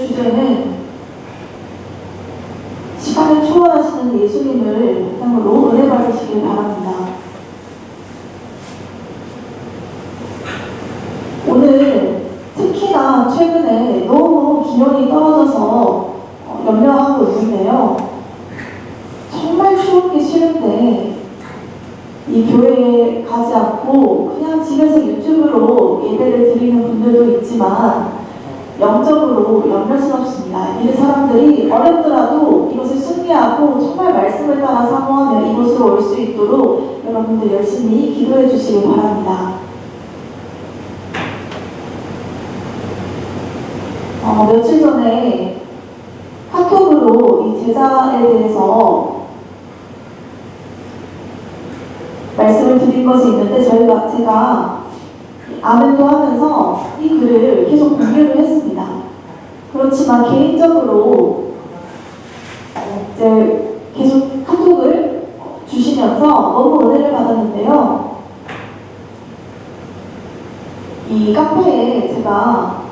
주제는 시간을 초월하시는 예수님을 바탕으로 은혜 받으시길 바랍니다. 오늘 특히나 최근에 너무 기온이 떨어져서 염려하고 있는데요. 정말 추운 게 싫은데 이 교회에 가지 않고 그냥 집에서 유튜브로 예배를 드리는 분들도 있지만 영적으로 염려스럽습니다. 이 사람들이 어렵더라도 이것을 승리하고 정말 말씀을 따라 사모하며 이곳으로 올 수 있도록 여러분들 열심히 기도해 주시기 바랍니다. 며칠 전에 카톡으로 이 제자에 대해서 말씀을 드린 것이 있는데 제가 아멘도 하면서 이 글을 계속 공유를 했습니다. 그렇지만 개인적으로 이제 계속 카톡을 주시면서 너무 은혜를 받았는데요. 이 카페에 제가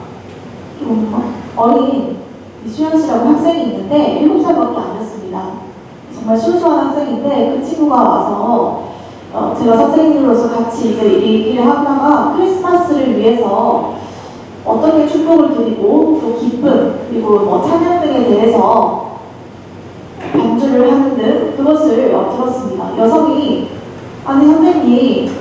좀 어린 이수연 씨라고 학생이 있는데 7살밖에 안 됐습니다. 정말 순수한 학생인데 그 친구가 와서 제가 선생님으로서 같이 이제 얘기를 하다가 크리스마스를 위해서 어떻게 축복을 드리고 또 기쁨 그리고 찬양 등에 대해서 반주를 하는 등 그것을 들었습니다. 여성이 아니 선생님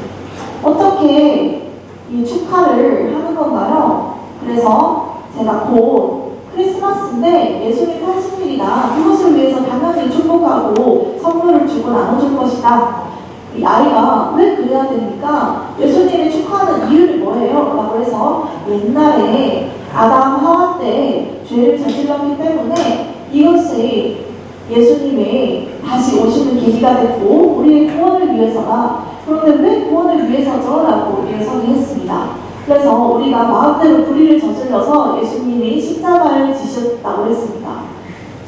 어떻게 이 축하를 하는 건가요? 그래서 제가 곧 크리스마스인데 예수님 탄신일이다. 그것을 위해서 당연히 축복하고 선물을 주고 나눠줄 것이다. 이 아이가 왜 그래야 됩니까? 예수님을 축하하는 이유는 뭐예요? 라고 해서 옛날에 아담 하와 때 죄를 저질렀기 때문에 이것이 예수님의 다시 오시는 계기가 됐고 우리의 구원을 위해서다. 그런데 왜 구원을 위해서죠? 라고 예성이 했습니다. 그래서 우리가 마음대로 불의를 저질러서 예수님이 십자가를 지셨다고 했습니다.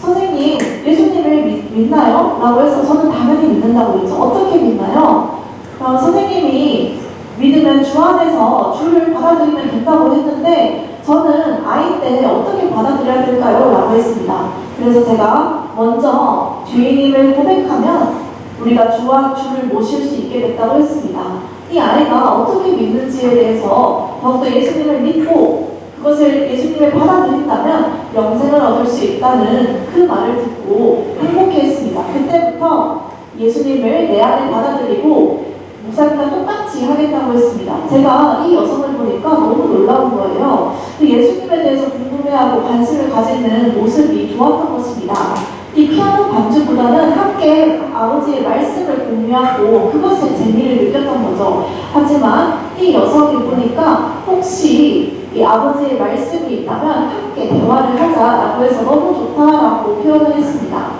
선생님, 예수님을 믿나요? 라고 해서 저는 당연히 믿는다고 했죠. 어떻게 믿나요? 선생님이 믿으면 주 안에서 주를 받아들이면 된다고 했는데 저는 아이 때 어떻게 받아들여야 될까요? 라고 했습니다. 그래서 제가 먼저 죄인임을 고백하면 우리가 주를 모실 수 있게 됐다고 했습니다. 이 아이가 어떻게 믿는지에 대해서 더욱더 예수님을 믿고 그것을 예수님을 받아들인다면 영생을 얻을 수 있다는 그 말을 듣고 행복해했습니다. 그때부터 예수님을 내 안에 받아들이고 목사님과 똑같이 하겠다고 했습니다. 제가 이 여성을 보니까 너무 놀라운 거예요. 예수님에 대해서 궁금해하고 관심을 가지는 모습이 좋았던 것입니다. 이 피아노 반주보다는 함께 아버지의 말씀을 공유하고 그것에 재미를 느꼈던 거죠. 하지만 이 여성이 보니까 혹시 이 아버지의 말씀이 있다면 함께 대화를 하자라고 해서 너무 좋다라고 표현을 했습니다.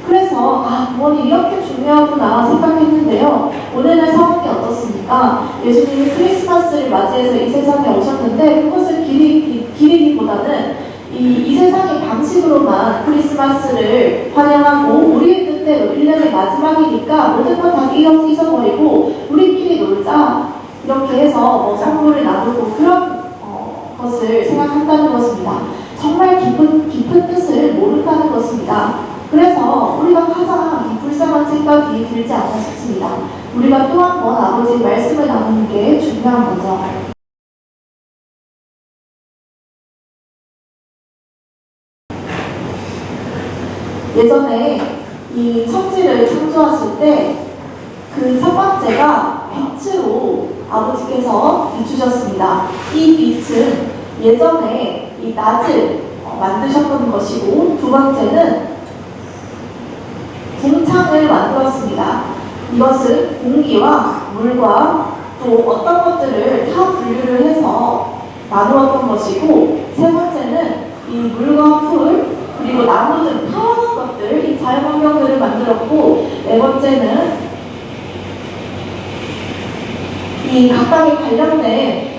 그래서 구원이 이렇게 중요하구나 생각했는데요. 오늘의 상황이 어떻습니까? 예수님이 크리스마스를 맞이해서 이 세상에 오셨는데 그것을 기리기보다는 이 세상의 방식으로만 크리스마스를 환영하고 우리의 뜻대로 1년의 마지막이니까 모든 건 다 잊어버리고 우리끼리 놀자 이렇게 해서 선물을 나누고 그런 것을 생각한다는 것입니다. 정말 깊은 뜻을 모른다는 것입니다. 그래서 우리가 가장 불쌍한 생각이 들지 않나 싶습니다. 우리가 또 한 번 아버지의 말씀을 나누는 게 중요한 거죠. 예전에 이 천지를 창조하실 때 그 첫 번째가 빛으로 아버지께서 비추셨습니다. 이 빛은 예전에 이 낮을 만드셨던 것이고 두 번째는 궁창을 만들었습니다. 이것은 공기와 물과 또 어떤 것들을 다 분류를 해서 나누었던 것이고 세 번째는 이 물과 풀 그리고 나무 등 타원한 것들 이 자연환경들을 만들었고 네 번째는 이 각각에 관련된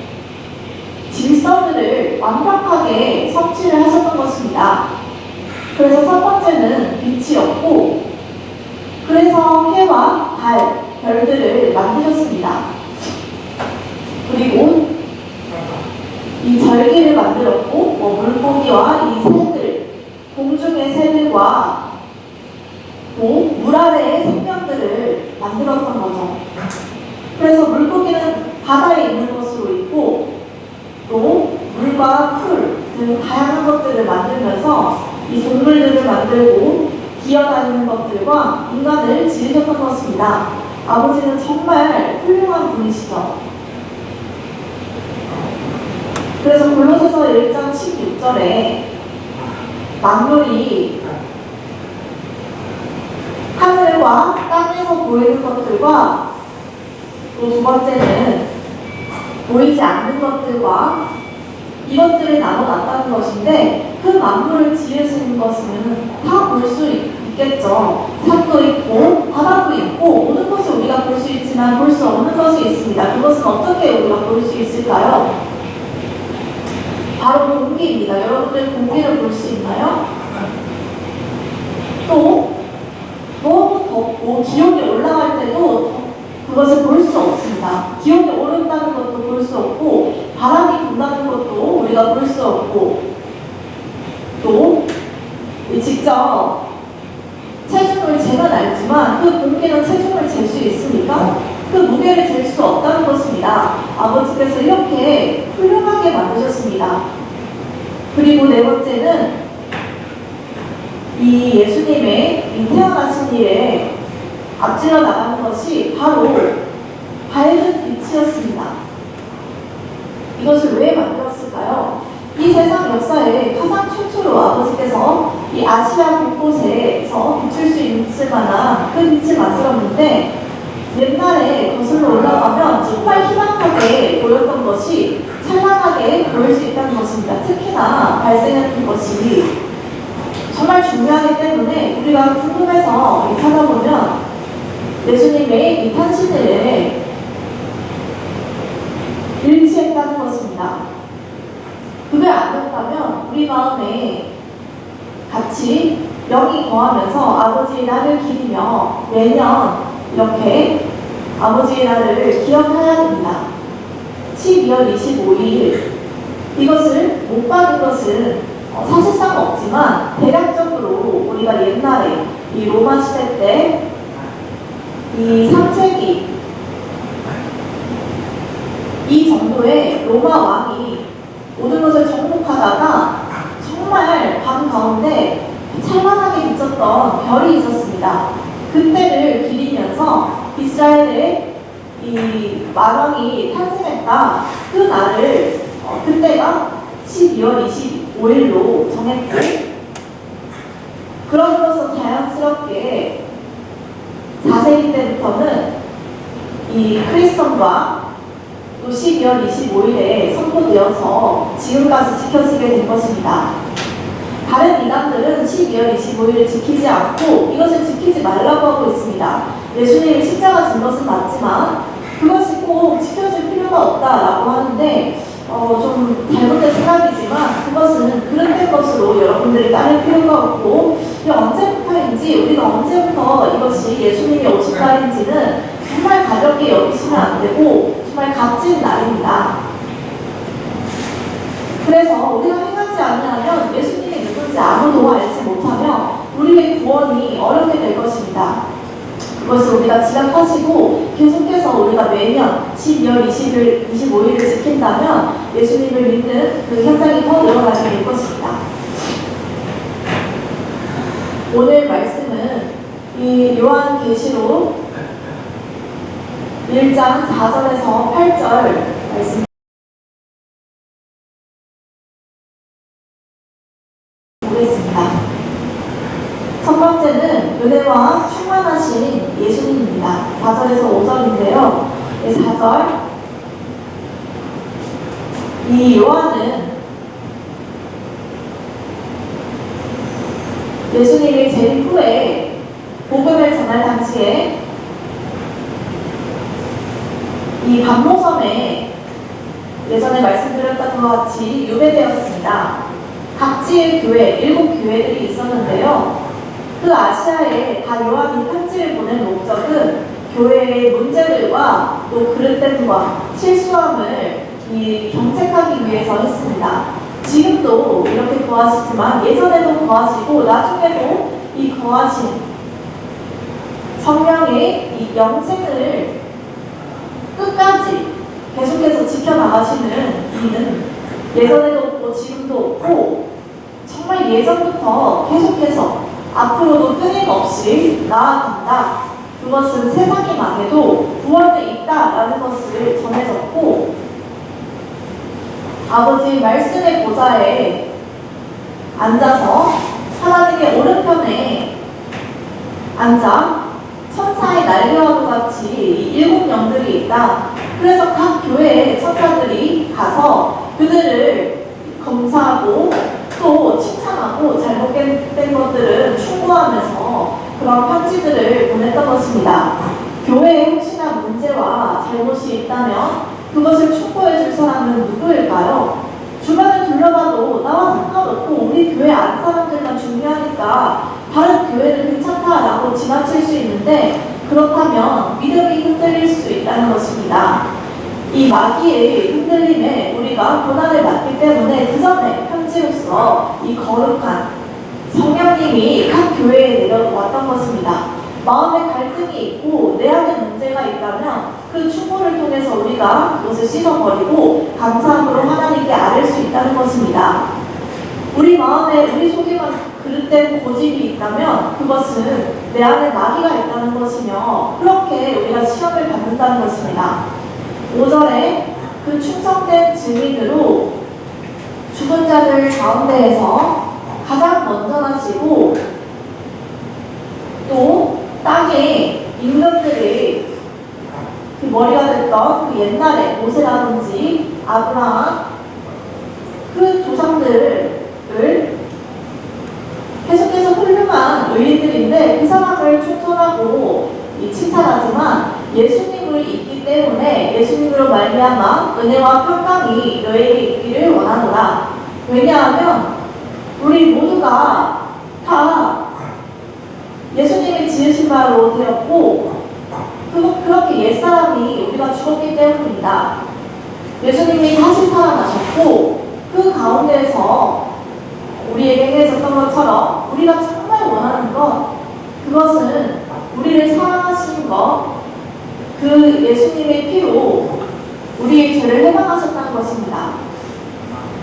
질서들을 완벽하게 성취를 하셨던 것입니다. 그래서 첫 번째는 빛이었고 그래서 해와 달, 별들을 만드셨습니다. 그리고 이 절기를 만들었고 물고기와 이 새들 것들과 또 물 아래의 생명들을 만들었던 거죠. 그래서 물고기는 바다에 있는 것으로 있고 또 물과 풀 등 다양한 것들을 만들면서 이 동물들을 만들고 기어다니는 것들과 인간을 지으셨던 것입니다. 아버지는 정말 훌륭한 분이시죠. 그래서 골로새서 1장 16절에 만물이 하늘과 땅에서 보이는 것들과 또 두 번째는 보이지 않는 것들과 이것들을 나눠놨다는 것인데 그 만물을 지으시는 것은 다 볼 수 있겠죠. 산도 있고 바다도 있고 모든 것을 우리가 볼 수 있지만 볼 수 없는 것이 있습니다. 그것은 어떻게 우리가 볼 수 있을까요? 바로 공기입니다. 여러분들 공기를 볼 수 있나요? 또 너무 덥고 기온이 올라갈 때도 그것을 볼 수 없습니다. 기온이 오른다는 것도 볼 수 없고 바람이 분다는 것도 우리가 볼 수 없고 또 직접 체중을 재면 알지만 그 공기는 체중을 잴 수 있습니까? 그 무게를 잴 수 없다는 것입니다. 아버지께서 이렇게 훌륭하게 만드셨습니다. 그리고 네 번째는 이 예수님의 이 태어나신 일에 앞질러 나가는 것이 바로 밝은 빛이었습니다. 이것을 왜 만들었을까요? 이 세상 역사에 가장 최초로 아버지께서 이 아시아 곳곳에서 비출 수 있을 만한 그 빛을 만들었는데 옛날에 거슬러 올라가면 정말 희망하게 보였던 것이 찬란하게 보일 수 있다는 것입니다. 특히나 발생했던 것이 정말 중요하기 때문에 우리가 궁금해서 찾아보면 예수님의 이 탄신일에 일치했다는 것입니다. 그게 아니었다면 우리 마음에 같이 영이 거하면서 아버지의 날을 기리며 매년 이렇게 아버지의 날을 기억해야 됩니다. 12월 25일 이것을 못 받은 것은 사실상 없지만 대략적으로 우리가 옛날에 이 로마 시대 때 이 3세기 이 정도의 로마 왕이 모든 것을 정복하다가 정말 밤 가운데 찬란하게 비쳤던 별이 있었습니다. 그때를 기리면서 이스라엘의 이 만왕이 탄생했다. 그 날을 그때가 12월 25일로 정했고 그럼으로써 자연스럽게 4세기 때부터는 이 크리스천과 또 12월 25일에 선포되어서 지금까지 지켜지게 된 것입니다. 다른 이단들은 12월 25일을 지키지 않고 이것을 지키지 말라고 하고 있습니다. 예수님이 십자가 진 것은 맞지만 그것이 꼭 지켜질 필요가 없다라고 하는데 좀 잘못된 생각이지만 그것은 그릇된 것으로 여러분들이 따를 필요가 없고 이게 언제부터인지 우리가 언제부터 이것이 예수님이 오신 날인지는 정말 가볍게 여기시면 안 되고 정말 값진 날입니다. 그래서 우리가 행하지 않으면 예수님이 누군지 아무도 알지 못하며 우리의 구원이 어렵게 될 것입니다. 그것을 우리가 지각하시고 계속해서 우리가 매년 12월 20일, 25일을 지킨다면 예수님을 믿는 그 현장이 더 늘어나게 될 것입니다. 오늘 말씀은 이 요한계시록 1장 4절에서 8절 말씀 보겠습니다. 첫 번째는 은혜와 충만하신 예수님입니다. 4절에서 5절인데요. 4절 이 요한은 예수님이 재림 후에 복음을 전할 당시에 이 반모섬에 예전에 말씀드렸던 것 같이 유배되었습니다. 각지의 교회, 7교회들이 있었는데요. 그 아시아에 다 요한이 편지를 보낸 목적은 교회의 문제들과 또 그릇됨과 실수함을 경책하기 위해서 했습니다. 지금도 이렇게 구하시지만 예전에도 구하시고 나중에도 이 거하신 성령의 이 영생을 끝까지 계속해서 지켜나가시는 이는 예전에도 없고 지금도 없고 정말 예전부터 계속해서 앞으로도 끊임없이 나아간다. 그것은 세상이 망해도 구원에 있다라는 것을 전해졌고 아버지 말씀의 보좌에 앉아서 하나님의 오른편에 앉아 천사의 날개와도 같이 이 일곱 영들이 있다. 그래서 각 교회의 천사들이 가서 그들을 검사하고 또 칭찬하고 잘못된 것들은 충고하면서 그런 편지들을 보냈던 것입니다. 교회에 혹시나 문제와 잘못이 있다면 그것을 충고해 줄 사람은 누구일까요? 주변을 둘러봐도 나와 상관없고 우리 교회 안 사람들만 중요하니까 다른 교회는 괜찮다라고 지나칠 수 있는데 그렇다면 믿음이 흔들릴 수 있다는 것입니다. 이 마귀의 흔들림에 우리가 고난을 받기 때문에 그 전에 편지로서 이 거룩한 성령님이 각 교회에 내려왔던 것입니다. 마음에 갈등이 있고 내 안에 문제가 있다면 그 충고를 통해서 우리가 그것을 씻어버리고 감사함으로 하나님께 아뢰 수 있다는 것입니다. 우리 마음에 우리 속에만 그릇된 고집이 있다면 그것은 내 안에 마귀가 있다는 것이며 그렇게 우리가 시험을 받는다는 것입니다. 5절에 그 충성된 증인으로 죽은 자들 가운데에서 가장 먼저 나시고 또 땅에 임금들의 그 머리가 됐던 그 옛날에 모세라든지 아브라함 그 조상들을 계속해서 훌륭한 의인들인데 그 사람을 충성하고 칭찬하지만 예수님을 잊기 때문에 예수님으로 말미암아 은혜와 평강이 너에게 있기를 원하노라. 왜냐하면 우리 모두가 다 예수님이 지으신 바로 되었고 그렇게 옛사람이 우리가 죽었기 때문입니다. 예수님이 다시 살아나셨고 그 가운데에서 우리에게 행해졌던 것처럼 우리가 정말 원하는 것 그것은 우리를 사랑하신 것 그 예수님의 피로 우리의 죄를 해방하셨다는 것입니다.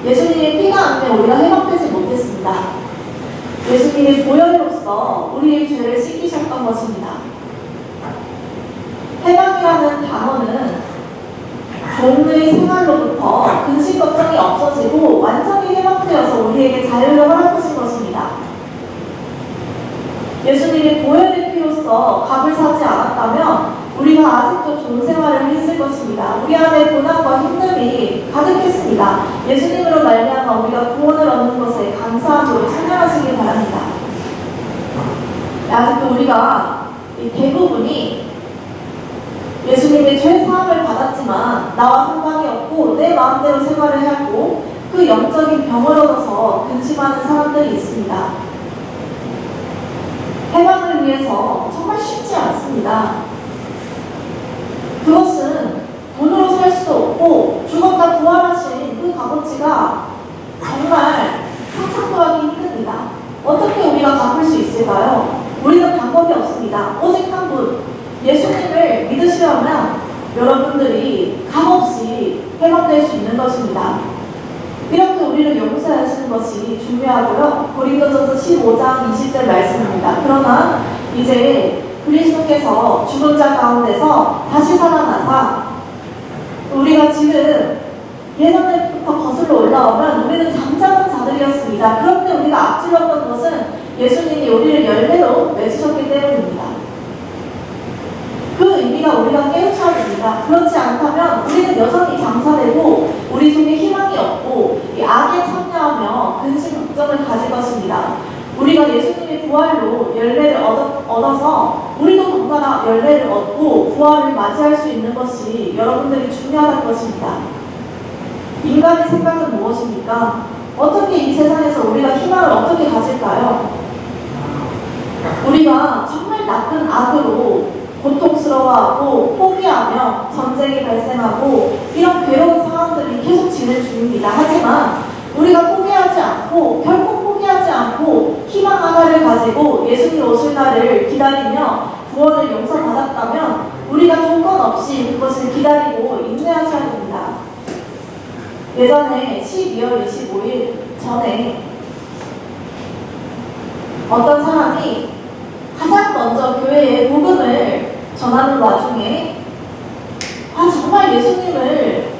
예수님의 피가 안 되면 우리가 해방되지 못했습니다. 예수님의 보혈로서 우리의 죄를 씻기셨던 것입니다. 해방이라는 단어는 종의 생활로부터 근심 걱정이 없어지고 완전히 해방되어서 우리에게 자유를 허락하신 것입니다. 예수님이 보혈의 피로서 값을 사지 않았다면 우리가 아직도 종 생활을 했을 것입니다. 우리 안에 고난과 힘듦이 가득했습니다. 예수님으로 말미암아 우리가 구원을 얻는 것에 감사함으로 찬양하시기 바랍니다. 아직도 우리가 대부분이 예수님의 죄 사함을 받았지만 나와 상관이 없고 내 마음대로 생활을 하고 그 영적인 병을 얻어서 근심하는 사람들이 있습니다. 해방을 위해서 정말 쉽지 않습니다. 그것은 돈으로 살 수도 없고 죽었다 부활하신 그 값어치가 정말 상상도 하기 힘듭니다. 어떻게 우리가 갚을 수 있을까요? 우리는 방법이 없습니다. 오직 한 분, 예수님을 믿으시려면 여러분들이 값없이 해방될 수 있는 것입니다. 이렇게 우리를 용서하시는 것이 중요하고요. 고린도전서 15장 20절 말씀입니다. 그러나 이제 그리스도께서 죽은 자 가운데서 다시 살아나사 우리가 지금 예전부터 거슬러 올라오면 우리는 잠자는 자들이었습니다. 그런데 우리가 앞질렀던 것은 예수님이 우리를 열매로 맺으셨기 때문입니다. 그 의미가 우리가 깨우쳐야 됩니다. 그렇지 않다면 우리는 여전히 장사되고 우리 속에 희망이 없고 이 악에 참여하며 근심 걱정을 가질 것입니다. 우리가 예수님의 부활로 열매를 얻어서 우리도 동사나 열매를 얻고 부활을 맞이할 수 있는 것이 여러분들이 중요하다는 것입니다. 인간의 생각은 무엇입니까? 어떻게 이 세상에서 우리가 희망을 어떻게 가질까요? 우리가 정말 나쁜 악으로 고통스러워하고 포기하며 전쟁이 발생하고 이런 괴로운 상황들이 계속 진행 중입니다. 하지만 우리가 포기하지 않고 결코 포기하지 않고 희망 하나를 가지고 예수님 오실 날을 기다리며 구원을 용서받았다면 우리가 조건 없이 그것을 기다리고 인내하셔야 됩니다. 예전에 12월 25일 전에 어떤 사람이 가장 먼저 교회에 복음을 전하는 와중에 정말 예수님을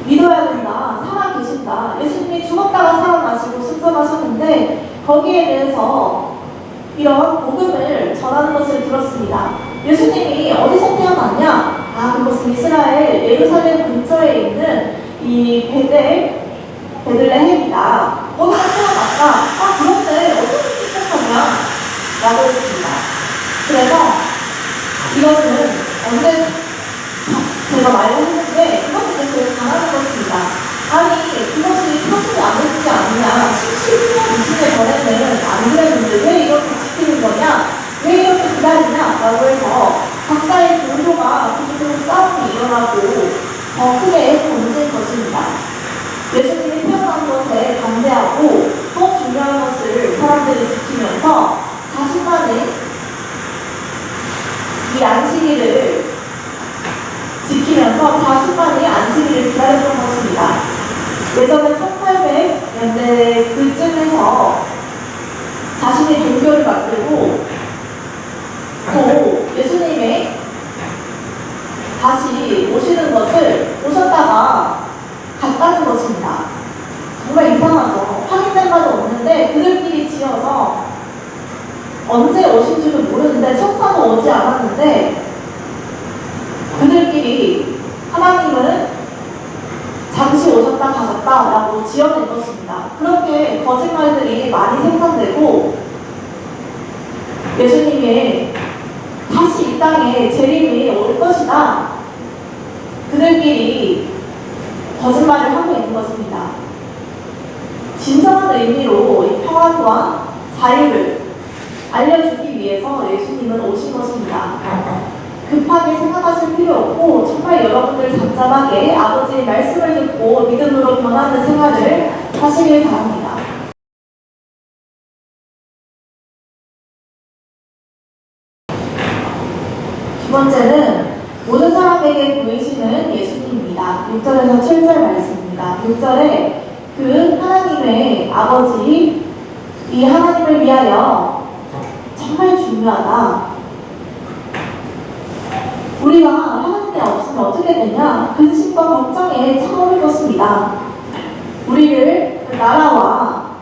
믿어야 된다, 살아계신다, 예수님이 죽었다가 살아나시고 승천하셨는데 거기에 대해서 이런 복음을 전하는 것을 들었습니다. 예수님이 어디서 태어났냐? 그것은 이스라엘 예루살렘 근처에 있는 이 베들레헴이다. 거기서 태어났다. 그런데 어떻게 축복하냐? 라고 했습니다. 그래서 이것은 언제 제가 말을 했는데 그것은 되게 강하는 것입니다. 그것이 사실이 아니지 않느냐. 17년 이신의 전에는 안 그랬는데 왜 이렇게 지키는 거냐? 왜 이렇게 기다리냐? 라고 해서 각자의 종교가 계속해서 싸움이 일어나고 더 크게 번진 것입니다. 예수님이 태어난 것에 반대하고 더 중요한 것을 사람들이 지키면서 자신만의 이 안식일을 지키면서 자신만의 안식일을 기다렸던 것입니다. 예전에 1800년대 그쯤에서 자신의 종교를 만들고 또 예수님의 다시 오셨다가 갔다는 것입니다. 정말 이상하죠. 확인된 바도 없는데 그들끼리 지어서 언제 오신 줄은 모르는데 천사도 오지 않았는데 그들끼리 하나님은 잠시 오셨다 가셨다라고 지어낸 것입니다. 그렇게 거짓말들이 많이 생산되고 예수님의 다시 이 땅에 재림이 올 것이다. 그들끼리 거짓말을 하고 있는 것입니다. 진정한 의미로 이 평안과 자유를 알려주기 위해서 예수님은 오신 것입니다. 급하게 생각하실 필요 없고 정말 여러분들 잠잠하게 아버지의 말씀을 듣고 믿음으로 변하는 생활을 하시길 바랍니다. 두 번째는 모든 사람에게 보이시는 예수님입니다. 6절에서 7절 말씀입니다. 6절에 그 하나님의 아버지, 이 하나님을 위하여 정말 중요하다. 우리가 하나님이 없으면 어떻게 되냐? 근심과 걱정에 차오를 것입니다. 우리를 그 나라와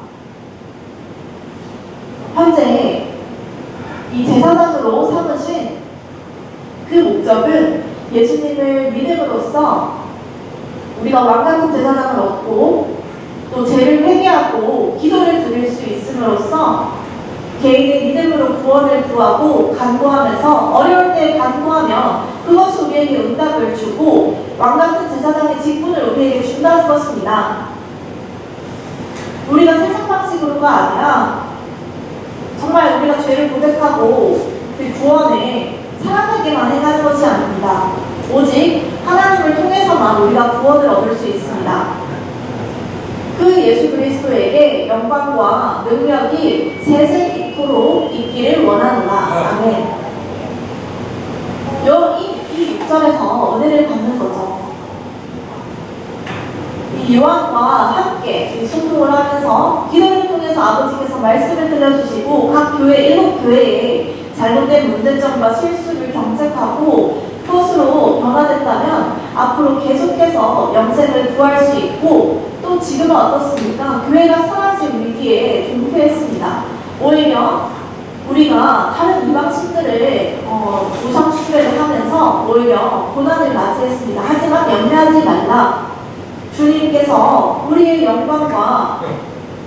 현재 이 제사장으로 삼으신 그 목적은 예수님을 믿음으로써 우리가 왕같은 제사장을 얻고 또 죄를 회개하고 기도를 드릴 수 있음으로써 개인의 믿음으로 구원을 구하고 간구하면서 어려울 때 간구하며 그것이 우리에게 응답을 주고 왕같은 제사장의 직분을 우리에게 준다는 것입니다. 우리가 세상 방식으로가 아니라 정말 우리가 죄를 고백하고 그 구원에 사람에게만 행하는 것이 아닙니다. 오직 하나님을 통해서만 우리가 구원을 얻을 수 있습니다. 그 예수 그리스도에게 영광과 능력이 세세토록 있기를 원하노라. 아멘. 이 6절에서 은혜를 받는 거죠. 이 요한과 함께 소통을 하면서 기도를 통해서 아버지께서 말씀을 들려주시고 각 교회 7교회에 잘못된 문제점과 실수를 경책하고 그것으로 변화됐다면 앞으로 계속해서 영생을 구할 수 있고 또 지금은 어떻습니까? 교회가 사라질 위기에 존폐했습니다. 오히려 우리가 다른 이방신들을 우상숭배를 하면서 오히려 고난을 맞이했습니다. 하지만 염려하지 말라. 주님께서 우리의 영광과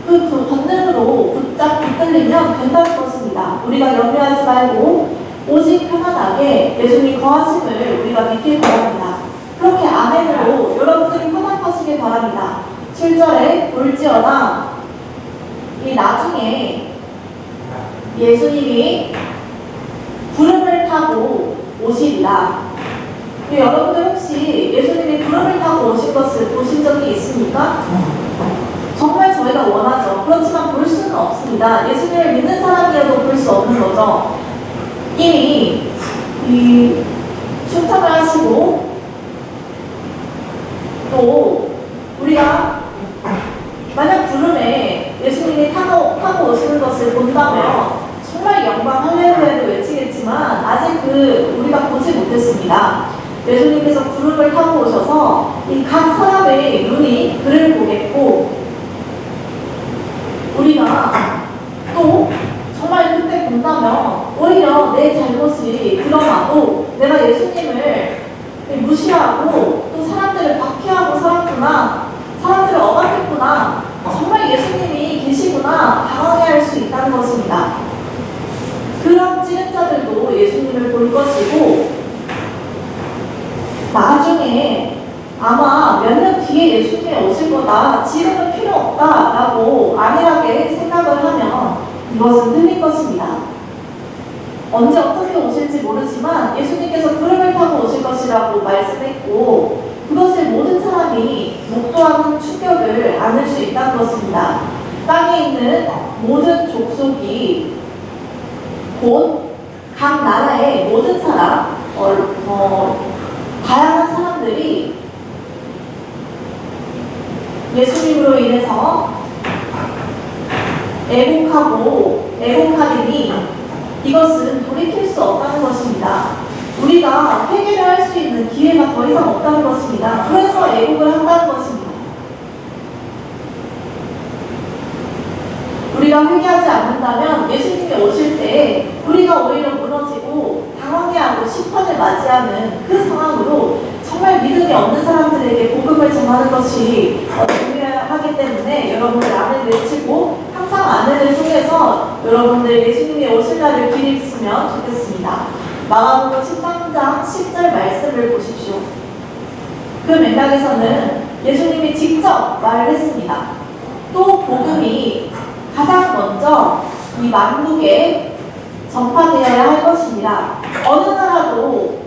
그 권능으로 붙들리면 된다는 것입니다. 우리가 염려하지 말고 오직 편안하게 예수님 거하심을 우리가 믿길 바랍니다. 그렇게 아멘으로 여러분들이 편안하시길 바랍니다. 7절에 볼지어다 이 나중에 예수님이 구름을 타고 오시리라. 여러분들 혹시 예수님이 구름을 타고 오신 것을 보신 적이 있습니까? 정말 저희가 원하죠. 거죠. 그렇지만 볼 수는 없습니다. 예수님을 믿는 사람이어도 볼 수 없는 거죠. 이미 이 출산을 하시고 또 우리가 만약 구름에 예수님이 타고 오시는 것을 본다면 정말 영광 할렐루야도 외치겠지만 아직 우리가 보지 못했습니다. 예수님께서 구름을 타고 오셔서 이 각 사람의 눈이 그를 보겠고 우리가 또 정말 그때 본다면 오히려 내 잘못이 드러나고 내가 예수님을 무시하고 또 사람들을 박해하고 살았구나, 사람들을 억압했구나, 정말 예수님이 계시구나 당황해할 수 있다는 것입니다. 그런 찌른 자들도 예수님을 볼 것이고 나중에 아마 몇 년 뒤에 예수님이 오실 거다, 지금은 필요 없다라고 안일하게 생각을 하면 이것은 틀린 것입니다. 언제 어떻게 오실지 모르지만 예수님께서 구름을 타고 오실 것이라고 말씀했고 그것을 모든 사람이 목도하는 충격을 안을 수 있다는 것입니다. 땅에 있는 모든 족속이 곧 각 나라의 모든 사람, 다양한 사람들이 예수님으로 인해서 애곡하리니 이것은 돌이킬 수 없다는 것입니다. 우리가 회개를 할 수 있는 기회가 더 이상 없다는 것입니다. 그래서 애곡을 한다는 것입니다. 우리가 회개하지 않는다면 예수님이 오실 때 우리가 오히려 무너지고 당황해하고 심판을 맞이하는 그 상황으로 정말 믿음이 없는 사람들에게 복음을 전하는 것이 중요하기 때문에 여러분들 아멘 외치고 항상 아멘을 통해서 여러분들 예수님이 오실 날을 기리했으면 좋겠습니다. 마가복음 13장 10절 말씀을 보십시오. 그 맥락에서는 예수님이 직접 말을 했습니다. 또 복음이 가장 먼저 이 만국에 전파되어야 할 것이니라. 어느 나라도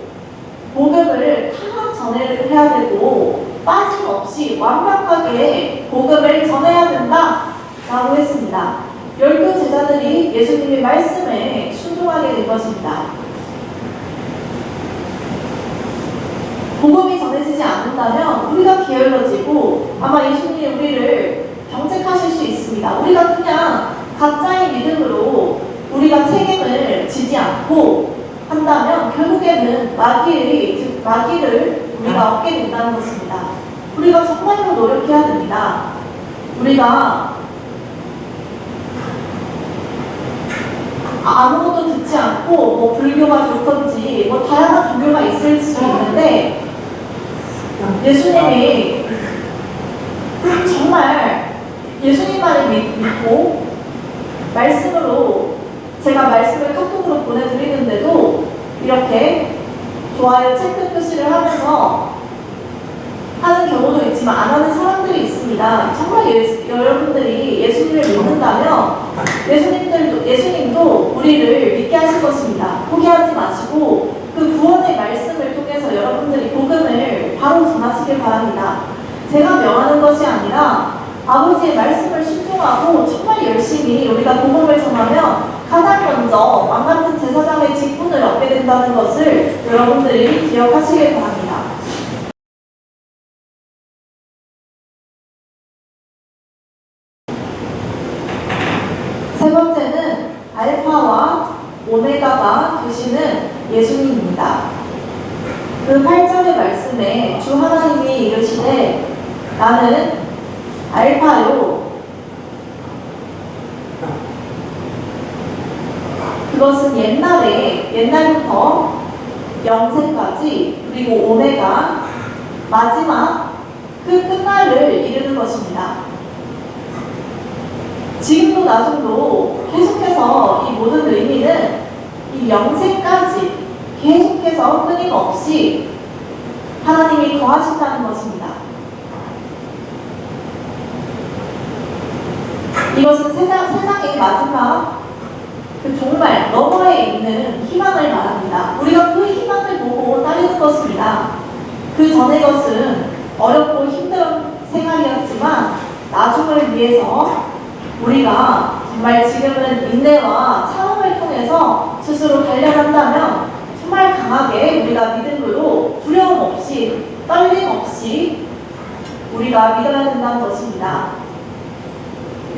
복음을 다 전해야 되고 빠짐없이 완벽하게 복음을 전해야 된다라고 했습니다. 12 제자들이 예수님의 말씀에 순종하게 된 것입니다. 복음이 전해지지 않는다면 우리가 게을러지고 아마 예수님이 우리를 병책하실 수 있습니다. 우리가 그냥 각자의 믿음으로 우리가 책임을 지지 않고 한다면 결국에는 마귀를 우리가 얻게 된다는 것입니다. 우리가 정말로 노력해야 됩니다. 우리가 아무것도 듣지 않고 뭐 불교가 좋던지 뭐 다양한 종교가 있을 수 있는데 예수님이 정말 예수님만을 믿고 말씀으로 제가 말씀을 카톡으로 보내드리는데도 이렇게 좋아요 체크 표시를 하면서 하는 경우도 있지만 안 하는 사람들이 있습니다. 정말 여러분들이 예수님을 믿는다면 예수님도 우리를 믿게 하실 것입니다. 포기하지 마시고 그 구원의 말씀을 통해서 여러분들이 복음을 바로 전하시길 바랍니다. 제가 명하는 것이 아니라 아버지의 말씀을 순종하고 정말 열심히 우리가 복음을 전하면 가장 먼저 왕같은 제사장의 직분을 얻게 된다는 것을 여러분들이 기억하시길 바랍니다. 세 번째는 알파와 오메가가 되시는 예수님입니다. 그 8절의 말씀에 주 하나님이 이르시되 나는 알파요 그것은 옛날부터 영생까지 그리고 오메가 마지막 그 끝날을 이루는 것입니다. 지금도 나중도 계속해서 이 모든 의미는 이 영생까지 계속해서 끊임없이 하나님이 거하신다는 것입니다. 이것은 세상의 마지막 그 정말 너머에 있는 희망을 말합니다. 우리가 그 희망을 보고 따르는 것입니다. 그 전의 것은 어렵고 힘든 생활이었지만 나중을 위해서 우리가 정말 지금은 인내와 참음을 통해서 스스로 단련한다면 정말 강하게 우리가 믿음으로 두려움 없이 떨림 없이 우리가 믿어야 된다는 것입니다.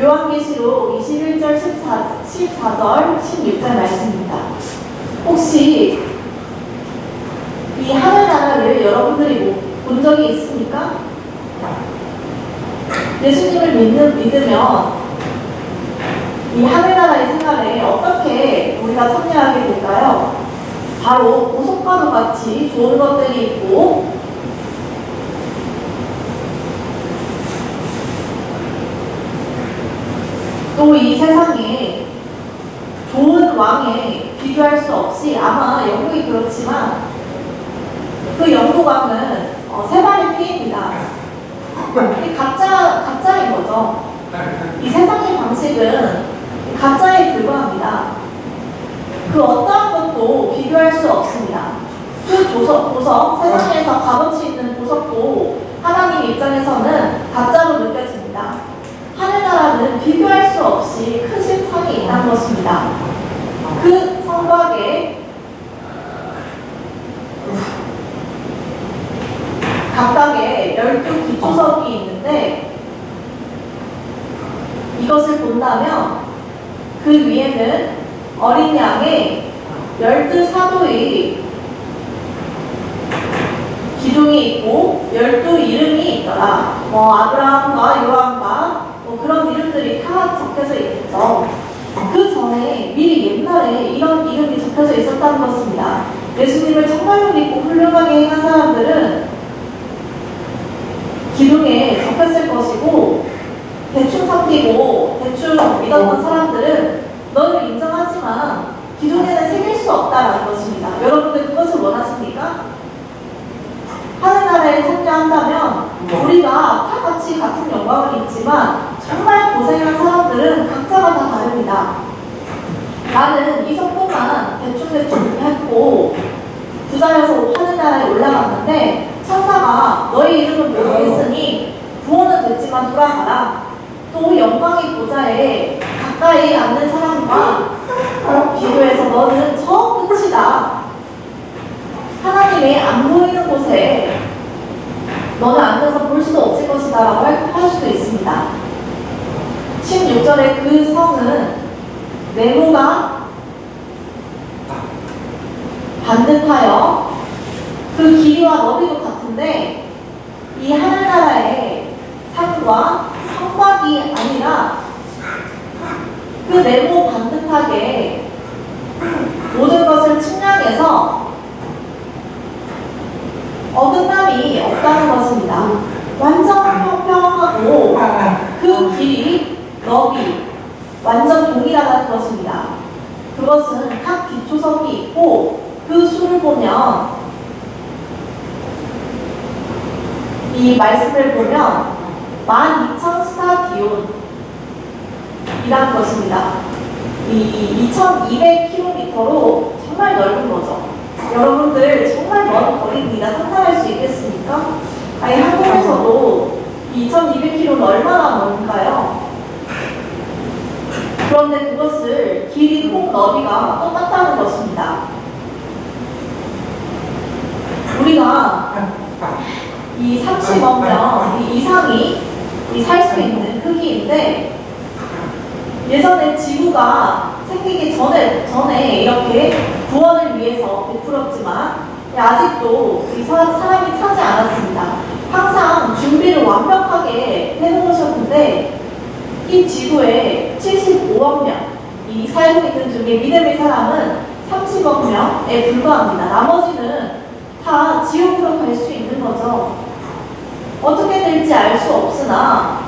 요한계시록 21절 14절 16절 말씀입니다. 혹시 이 하늘나라를 여러분들이 본 적이 있습니까? 예수님을 믿으면 이 하늘나라의 생활에 어떻게 우리가 참여하게 될까요? 바로 보석과도 같이 좋은 것들이 있고 또 이 세상에 좋은 왕에 비교할 수 없이 아마 영국이 그렇지만 그 영국 왕은 세 발의 피입니다. 이게 가짜인 거죠. 이 세상의 방식은 가짜에 불과합니다. 그 어떠한 것도 비교할 수 없습니다. 그 보석, 세상에서 값어치 있는 보석도 하나님 입장에서는 가짜로 느껴집니다. 하늘나라는 비교할 수 없이 크신 성이 있다는 것입니다. 그 성곽에 각각의 12기초석이 있는데 이것을 본다면 그 위에는 어린 양의 12사도의 기둥이 있고 12이름이 있더라. 아브라함과 요한과 그런 이름들이 다 적혀져 있겠죠. 그 전에 미리 옛날에 이런 이름이 적혀져 있었다는 것입니다. 예수님을 정말로 믿고 훌륭하게 행한 사람들은 기둥에 적혔을 것이고 대충 섬기고 대충 믿었던 사람들은 너를 인정하지만 기둥에는 새길 수 없다라는 것입니다. 여러분들 그것을 원하십니까? 하늘나라에 참여한다면 우리가 다 같이 같은 영광을 입지만 정말 고생한 사람들은 각자가 다 다릅니다. 나는 이 정도만 대충 했고 부자여서 하늘나라에 올라갔는데 천사가 너의 이름은 모르겠으니 부모는 됐지만 돌아가라. 또 영광의 보좌에 가까이 앉는 사람과 비교해서 너는 저 끝이다. 하나님의 안 보이는 곳에 너는 앉아서 볼 수도 없을 것이다 라고 할 수도 있습니다. 16절에 그 성은 네모가 반듯하여 그 길이와 너비도 같은데 이 하늘나라의 산과 성곽이 아니라 그 네모 반듯하게 모든 것을 측량해서 어긋남이 없다는 것입니다. 완전 평평하고 그 길이, 너비 완전 동일하다는 것입니다. 그것은 각 기초석이 있고 그 수를 보면 이 말씀을 보면 12,000 스타디온 이라는 것입니다. 이 2,200km로 정말 넓은 거죠. 여러분들 정말 먼 거리입니다. 상상할 수 있겠습니까? 아니 한국에서도 2,200km는 얼마나 먼가요? 그런데 그것을 길이, 폭, 너비가 똑같다는 것입니다. 우리가 이 30억 명 이상이 살 수 있는 크기인데 예전에 지구가 생기기 전에 이렇게 구원을 위해서 베풀었지만 아직도 이 사람이 차지 않았습니다. 항상 준비를 완벽하게 해놓으셨는데 이 지구에 75억 명이 살고 있는 중에 믿음의 사람은 30억 명에 불과합니다. 나머지는 다 지옥으로 갈 수 있는 거죠. 어떻게 될지 알 수 없으나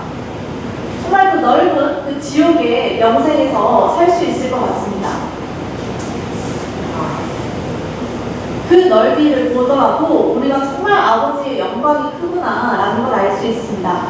정말 그 넓은 그 지옥의 명색에서 살 수 있을 것 같습니다. 그 넓이를 보더라도 우리가 정말 아버지의 영광이 크구나라는 걸 알 수 있습니다.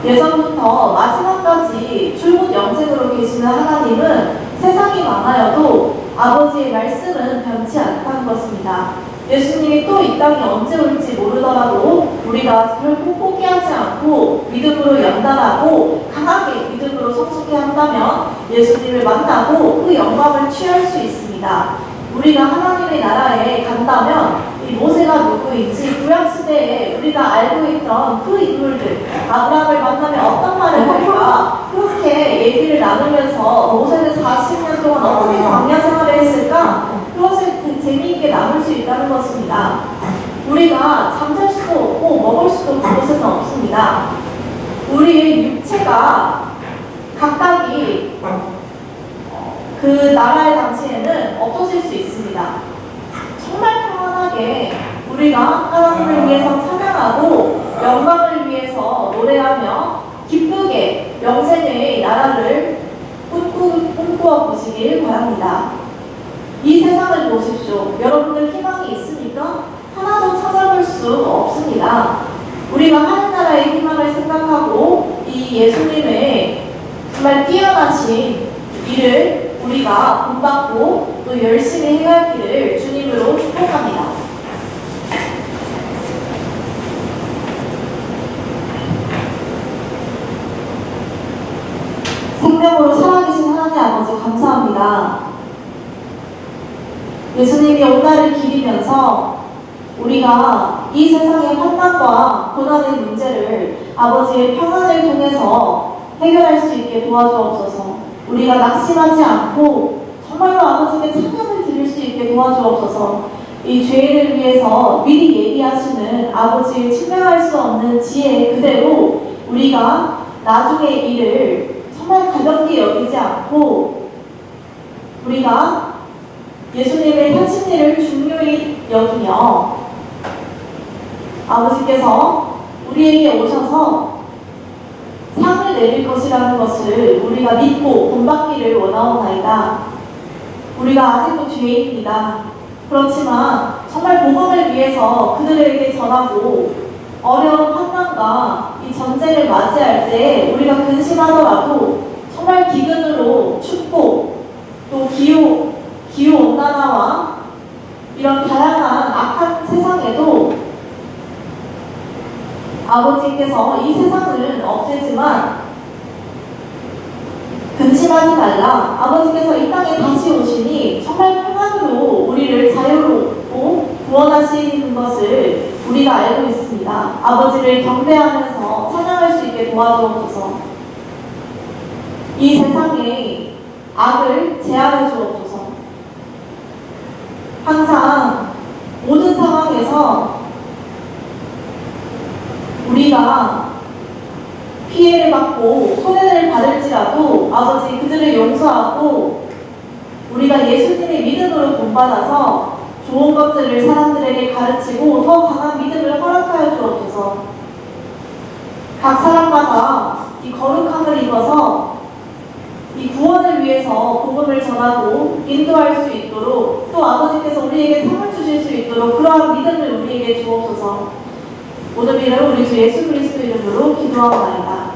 예전부터 마지막까지 출국 영생으로 계시는 하나님은 세상이 많아여도 아버지의 말씀은 변치 않다는 것입니다. 예수님이 또 이 땅에 언제 올지 모르더라도 우리 우리가 결코 포기하지 않고 믿음으로 연단하고 강하게 믿음으로 성숙해 한다면 예수님을 만나고 그 영광을 취할 수 있습니다. 우리가 하나님의 나라에 간다면 이 모세가 누구인지 구약시대에 우리가 알고 있던 그 인물들, 아브라함을 만나면 어떤 말을 할까, 그렇게 얘기를 나누면서 모세는 40년 동안 어떻게 광야 생활을 했을까, 그것을 재미있게 나눌 수 있다는 것입니다. 우리가 잠잘 수도 없고 먹을 수도 그곳에는 없습니다. 우리의 육체가 각각이 그 나라의 당시에는 없어질 수 있습니다. 정말 평안하게 우리가 하나님을 위해서 찬양하고 영광을 위해서 노래하며 기쁘게 영생의 나라를 꿈꾸어 보시길 바랍니다. 이 세상을 보십시오. 여러분들 희망이 있습니까? 하나도 찾아볼 수 없습니다. 우리가 하늘나라의 희망을 생각하고 이 예수님의 정말 뛰어나신 일을 우리가 본받고 또 열심히 해갈기를 주님으로 축복합니다. 생명으로 살아계신 하나님 아버지 감사합니다. 예수님이 온날을 기리면서 우리가 이 세상의 환난과 고난의 문제를 아버지의 평안을 통해서 해결할 수 있게 도와주옵소서. 우리가 낙심하지 않고 정말로 아버지께 찬양을 드릴 수 있게 도와주옵소서. 이 죄인을 위해서 미리 예비하시는 아버지의 측량할 수 없는 지혜 그대로 우리가 나중의 일을 정말 가볍게 여기지 않고 우리가 예수님의 탄신일을 중요히 여기며 아버지께서 우리에게 오셔서 상을 내릴 것이라는 것을 우리가 믿고 본받기를 원하오나이다. 우리가 아직도 죄인입니다. 그렇지만 정말 복음을 위해서 그들에게 전하고 어려운 환난과 이 전쟁을 맞이할 때 우리가 근심하더라도 정말 기근으로 춥고 또 기후온난화와 이런 다양한 악한 세상에도 아버지께서 이 세상을 없애지만 근심하지 말라. 아버지께서 이 땅에 다시 오시니 정말 평안으로 우리를 자유롭고 구원하시는 것을 우리가 알고 있습니다. 아버지를 경배하면서 찬양할 수 있게 도와주옵소서. 이 세상에 악을 제하여 주옵소서. 항상 모든 상황에서 우리가 피해를 받고 손해를 받을지라도 아버지 그들을 용서하고 우리가 예수님의 믿음으로 본받아서 좋은 것들을 사람들에게 가르치고 더 강한 믿음을 허락하여 주옵소서. 각 사람마다 이 거룩함을 입어서 이 구원을 위해서 복음을 전하고 인도할 수 있도록 또 아버지께서 우리에게 상을 주실 수 있도록 그러한 믿음을 우리에게 주옵소서. 모든 일을 우리 주 예수 그리스도 이름으로 기도하옵나이다.